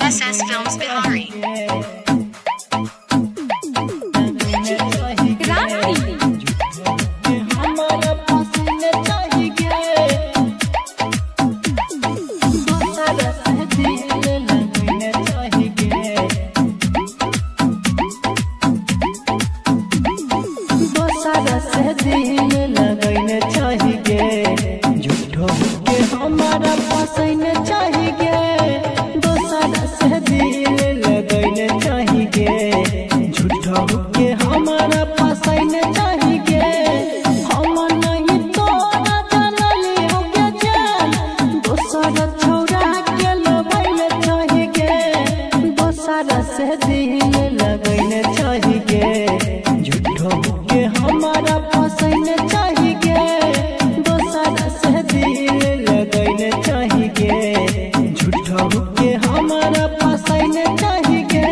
SS Films Bihari. हमारा पसंद चाहिए दोसरा से दिल लगैले चाहिए झूठा के हमारा पसंद चाहिए हम नहीं तोरा जानली हो के जान दोसरा छोड़ा के लगैले चाहिए दोसरा से दिल लगैले चाहिए झूठा के हमारा पसंद चाहिए दोसरा से दिल लगैले चाहिए झूठा के हमारा पसंद चाहिए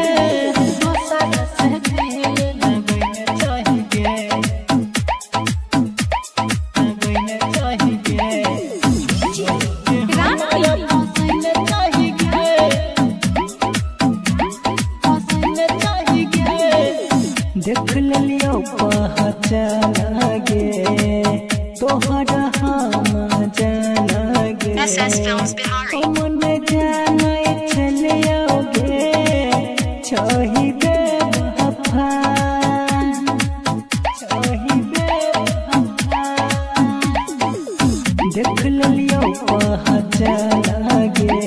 दोसरा से दिल लगैले चाहिए हमारा पसंद चाहिए देख लियो पहचान गे तोहरा हम जानागे SS Films Bihari. मन जाने चलियोगे चाहिए वफा देख लियो पहचान गे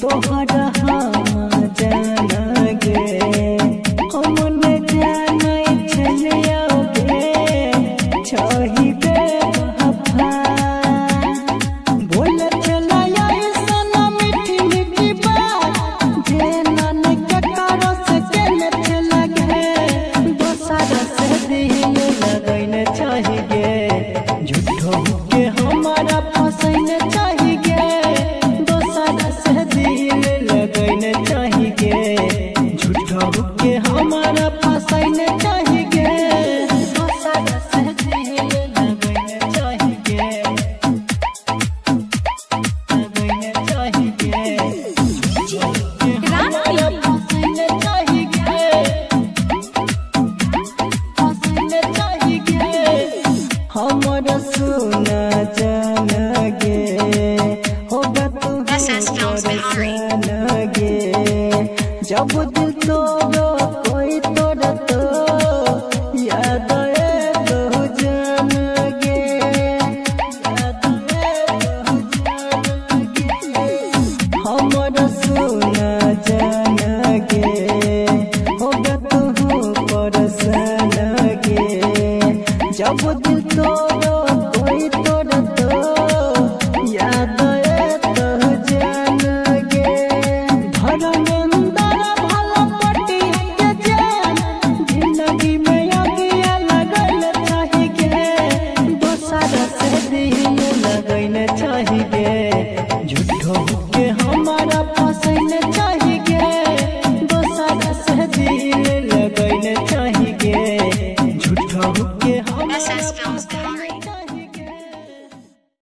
तोहरा हम जानागे मन जाने चलियोगे चाहिए वफा बोल चला ऐसा मीठी मीठी बात जे नन के करो से केने चला गे दोसरा से दिल लगैले चाहिए झूठो के हमारा पसंद चाहिए दोसरा से दिल लगैले चाहिए झूठो के हमारा पसंद चाहिए दोसरा से दिल लगैले चाहिए हमारा सुना जाना गे होगा तू SS Films Bihari. गे जब दिल तोड़ो कोई तोड़ा तो याद आए तो जान गे हमारा सुना जाना गे होगा तू परेशान गे जब दिल तोड़ो